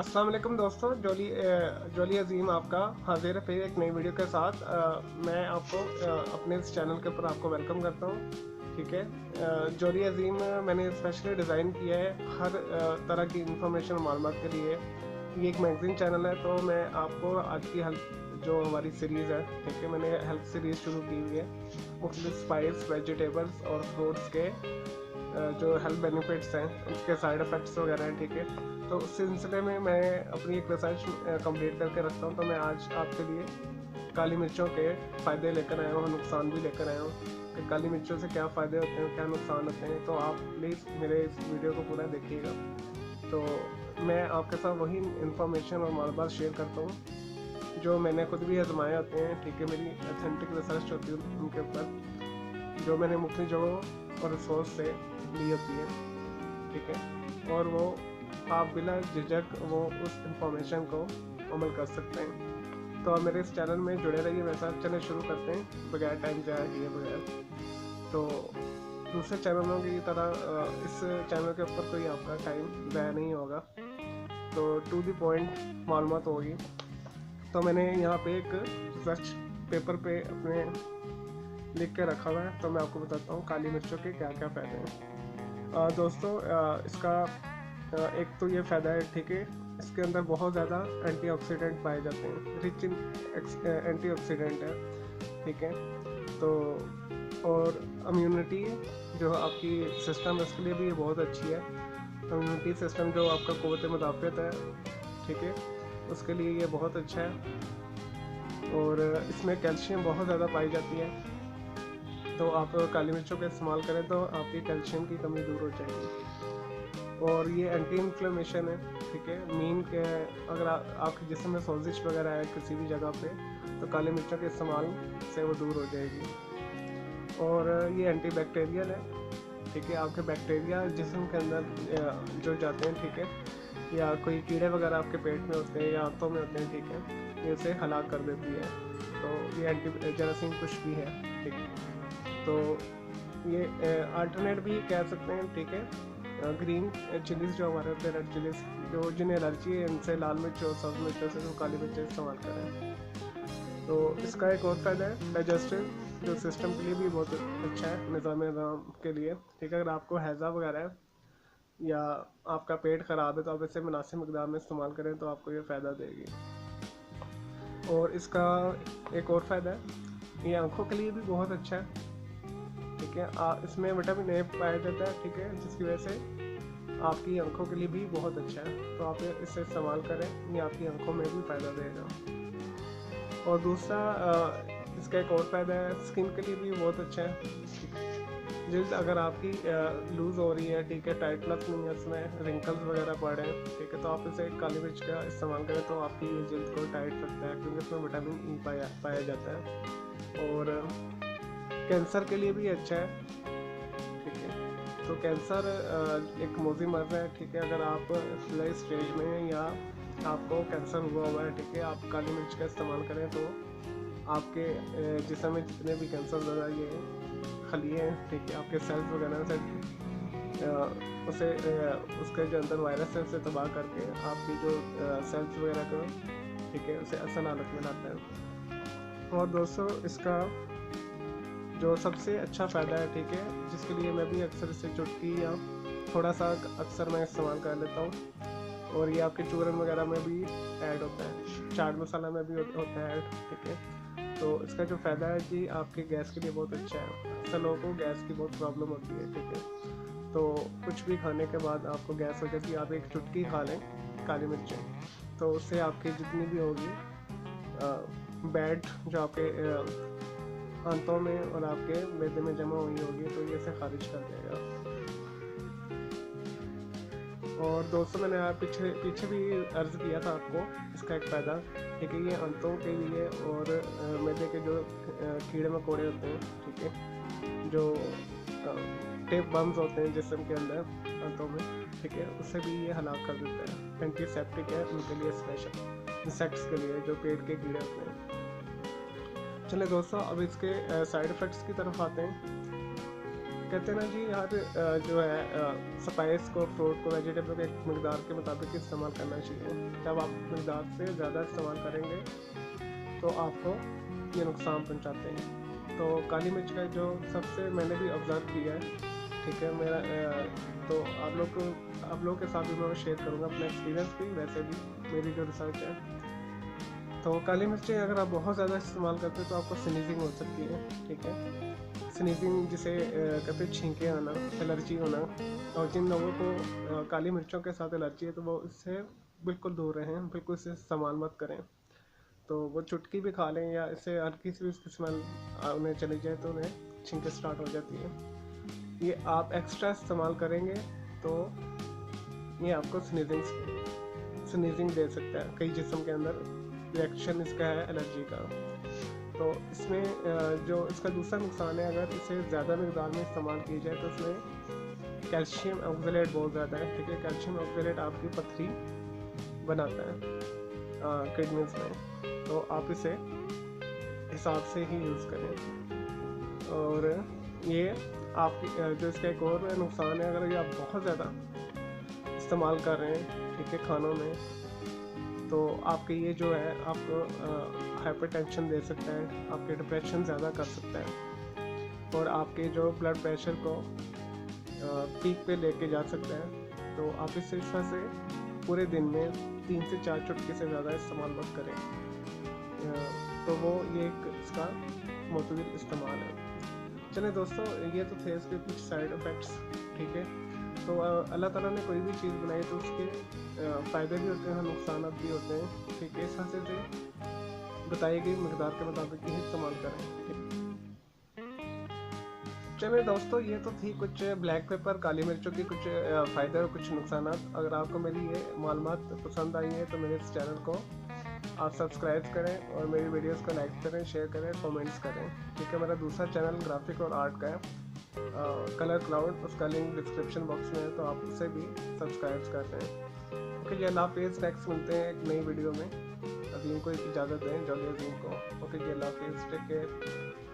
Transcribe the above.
अस्सलाम वालेकुम दोस्तों, जोली अजीम आपका हाजिर है फिर एक नई वीडियो के साथ। मैं आपको अपने इस चैनल के ऊपर आपको वेलकम करता हूँ। ठीक है, जोली अजीम मैंने स्पेशली डिज़ाइन किया है हर तरह की इंफॉर्मेशन और मालूमात के लिए। ये एक मैगज़ीन चैनल है, तो मैं आपको आज की हेल्थ जो हमारी सीरीज़ है, ठीक है, मैंने हेल्थ सीरीज़ शुरू की हुई है। मुख्तलिफ स्पाइस, वेजिटेबल्स और फ्रूट्स के जो हेल्थ बेनिफिट्स हैं, उसके साइड इफ़ेक्ट्स वगैरह हैं, ठीक है। तो उस सिलसिले में मैं अपनी एक रिसर्च कंप्लीट करके रखता हूँ, तो मैं आज आपके लिए काली मिर्चों के फ़ायदे लेकर आया हूँ, नुकसान भी लेकर आया हूँ कि काली मिर्चों से क्या फ़ायदे होते हैं, क्या नुकसान होते हैं। तो आप प्लीज़ मेरे इस वीडियो को पूरा देखिएगा। तो मैं आपके साथ वही इंफॉर्मेशन और मालूमात शेयर करता हूँ जो मैंने खुद भी आजमाए होते हैं, ठीक है। मेरी अथेंटिक रिसर्च होती है उनके ऊपर, जो मैंने मुख्तलिफ जगहों और रिसोर्स से ली होती है, ठीक है। और वो आप बिना झिझक वो उस इंफॉर्मेशन को अमल कर सकते हैं। तो आप मेरे इस चैनल में जुड़े रहिए। वैसा चले शुरू करते हैं बगैर टाइम ज़ाया किए बगैर। तो दूसरे चैनलों की तरह इस चैनल के ऊपर कोई आपका टाइम ज़ाया नहीं होगा, तो टू द पॉइंट मालूमात होगी। तो मैंने यहाँ पे एक रिसर्च पेपर पे अपने लिख के रखा हुआ है, तो मैं आपको बताता हूँ काली मिर्चों के क्या क्या फ़ायदे हैं। दोस्तों, इसका एक तो ये फ़ायदा है, ठीक है, इसके अंदर बहुत ज़्यादा एंटीऑक्सीडेंट पाए जाते हैं, रिच इन एंटीऑक्सीडेंट है, ठीक है। तो और इम्यूनिटी जो आपकी सिस्टम है उसके लिए भी ये बहुत अच्छी है। इम्यूनिटी सिस्टम जो आपका क़ुव्वत मुदाफ़अत है, ठीक है, उसके लिए ये बहुत अच्छा है। और इसमें कैल्शियम बहुत ज़्यादा पाई जाती है, तो आप काली मिर्चों का इस्तेमाल करें तो आपकी कैल्शियम की कमी दूर हो जाएगी। और ये एंटी इन्फ्लेमेशन है, ठीक है। मीन के अगर आपके जिस्म में सोजिश वगैरह है किसी भी जगह पे, तो काली मिर्चों के इस्तेमाल से वो दूर हो जाएगी। और ये एंटी बैक्टीरियल है, ठीक है। आपके बैक्टीरिया जिस्म के अंदर जो जाते हैं, ठीक है, या कोई कीड़े वगैरह आपके पेट में होते हैं या आंतों में होते हैं, ठीक है, ये उसे हलाक कर देती है। तो ये एंटी जरासीम कुछ भी है, ठीक है। तो ये अल्टरनेट भी कह सकते हैं, ठीक है। ग्रीन चिलीज़ जो हमारे होते हैं, रेड चिलीज़, जो जिन्हें एलर्जी है इनसे लाल मिर्च और सब्ज़ मिर्च से तो काली मिर्च इस्तेमाल करें। तो इसका एक और फ़ायदा है डाइजेस्टिव जो सिस्टम के लिए भी बहुत अच्छा है, निज़ाम के लिए, ठीक है। अगर आपको हैज़ा वगैरह है या आपका पेट ख़राब है, तो आप इसे मुनासिब मकदार में इस्तेमाल करें तो आपको ये फ़ायदा देगी। और इसका एक और फ़ायदा है, ये आँखों के लिए भी बहुत अच्छा है, ठीक है। इसमें विटामिन ए पाया जाता है, ठीक है, जिसकी वजह से आपकी आंखों के लिए भी बहुत अच्छा है। तो आप इसे इस्तेमाल करें, ये आपकी आंखों में भी फ़ायदा देगा। और दूसरा इसका एक और फ़ायदा है, स्किन के लिए भी बहुत अच्छा है, ठीक है। जल्द अगर आपकी लूज़ हो रही है, ठीक है, टाइटनेस नहीं है, इसमें रिंकल्स वगैरह पड़ रहे हैं, ठीक है, तो आप इसे काली मिर्च का इस्तेमाल करें तो आपकी ये जल्द को टाइट रखता है, क्योंकि इसमें विटामिन ई पाया जाता है। और कैंसर के लिए भी अच्छा है, ठीक है। तो कैंसर एक मौजी मर्ज़ है, ठीक है। अगर आप इब्तदाई स्टेज में हैं या आपको कैंसर हुआ हुआ है, ठीक है, आप काली मिर्च का इस्तेमाल करें तो आपके जिस्म में जितने भी कैंसर ज़्यादा ये खलिए हैं, ठीक है, आपके सेल्स वगैरह से उसे उसके जो अंदर वायरस है उसे तबाह करके आपकी जो सेल्स वगैरह को, ठीक है, उसे असल हालत में लाता है। और दोस्तों, इसका जो सबसे अच्छा फ़ायदा है, ठीक है, जिसके लिए मैं भी अक्सर इसे चुटकी या थोड़ा सा अक्सर मैं इस्तेमाल कर लेता हूँ, और ये आपके चूरन वगैरह में भी ऐड होता है, चाट मसाला में भी होता है ऐड, ठीक है। तो इसका जो फ़ायदा है कि आपके गैस के लिए बहुत अच्छा है। अक्सर लोगों को गैस की बहुत प्रॉब्लम होती है, ठीक है। तो कुछ भी खाने के बाद आपको गैस हो जाती है, आप एक चुटकी खा लें काली मिर्चें, तो उससे आपकी जितनी भी होगी बैड जो आपके आंतों में और आपके मैदे में जमा हुई होगी, तो ये इसे खारिज कर देगा। और दोस्तों, मैंने पीछे भी अर्ज़ किया था आपको इसका एक फ़ायदा, ठीक है, ये आंतों के लिए और मैदे के जो कीड़े मकोड़े होते हैं, ठीक है, जो टेप बम्स होते हैं जिस्म के अंदर आंतों में, ठीक है, उससे भी ये हलाक कर देता है। एंटीसेप्टिक है उनके लिए, स्पेशल इंसेक्ट्स के लिए जो पेट के कीड़े होते हैं। चलिए दोस्तों, अब इसके साइड इफ़ेक्ट्स की तरफ आते हैं। कहते हैं ना जी, हर जो है स्पाइस को, फ्रूट को, वेजिटेबल को एक मकदार के मुताबिक इस्तेमाल करना चाहिए। जब आप मकदार से ज़्यादा इस्तेमाल करेंगे तो आपको ये नुकसान पहुंचाते हैं। तो काली मिर्च का जो सबसे मैंने भी ऑब्ज़र्व किया है, ठीक है, मेरा तो आप लोगों के साथ भी मैं शेयर करूँगा अपना एक्सपीरियंस भी, वैसे भी मेरी जो रिसर्च है। तो काली मिर्चें अगर आप बहुत ज़्यादा इस्तेमाल करते हैं तो आपको स्नीजिंग हो सकती है, ठीक है। स्नीजिंग जिसे कहते हैं छींके आना, एलर्जी होना। और जिन लोगों को काली मिर्चों के साथ एलर्जी है तो वो इससे बिल्कुल दूर रहें, बिल्कुल इससे इस्तेमाल मत करें। तो वो चुटकी भी खा लें या इससे हल्की सी भी इसकी स्मेल उन्हें चली जाए तो उन्हें छींकें स्टार्ट हो जाती है। ये आप एक्स्ट्रा इस्तेमाल करेंगे तो ये आपको स्नीजिंग दे सकता है। कई जिस्म के अंदर रिएक्शन इसका है एलर्जी का। तो इसमें जो इसका दूसरा नुकसान है, अगर इसे ज़्यादा मकदार में इस्तेमाल की जाए तो इसमें कैल्शियम ऑक्जेलेट बहुत ज़्यादा है, ठीक है। कैल्शियम ऑक्जेलेट आपकी पथरी बनाता है किडनीज में, तो आप इसे हिसाब से ही यूज़ करें। और ये आप जो इसका एक और नुकसान है, अगर ये आप बहुत ज़्यादा इस्तेमाल कर रहे हैं, ठीक है, खानों में, तो आपके ये जो है आपको हाइपरटेंशन दे सकता है, आपके डिप्रेशन ज़्यादा कर सकता है और आपके जो ब्लड प्रेशर को पीक पे लेके जा सकता है। तो आप इस तरह से पूरे दिन में 3 से 4 चुटकी से ज़्यादा इस्तेमाल मत करें। तो वो ये एक इसका मुतदिल इस्तेमाल है। चलिए दोस्तों, ये तो थे इसके कुछ साइड इफ़ेक्ट्स, ठीक है। तो अल्लाह ताला ने कोई भी चीज़ बनाई तो उसके फ़ायदे भी होते हैं, नुकसान भी होते हैं, ठीक है। इस तरह से बताई गई मकदार के मुताबिक ही इस्तेमाल करें। चलिए दोस्तों, ये तो थी कुछ ब्लैक पेपर, काली मिर्चों की कुछ फ़ायदे और कुछ नुकसान। अगर आपको मेरी ये मालूमात पसंद आई है तो मेरे इस चैनल को आप सब्सक्राइब करें और मेरी वीडियोस को लाइक करें, शेयर करें, कमेंट्स करें, ठीक है। मेरा दूसरा चैनल ग्राफिक और आर्ट का है, कलर क्लाउड, उसका लिंक डिस्क्रिप्शन बॉक्स में है, तो आप उसे भी सब्सक्राइब कर रहे हैं। ओके जी, अल्लाह हाफिज़। नेक्स्ट मिलते हैं एक नई वीडियो में। अजीम को इजाज़त दें, जॉली अजीम को। ओके जी, अल्लाह हाफिज़, टेक केयर।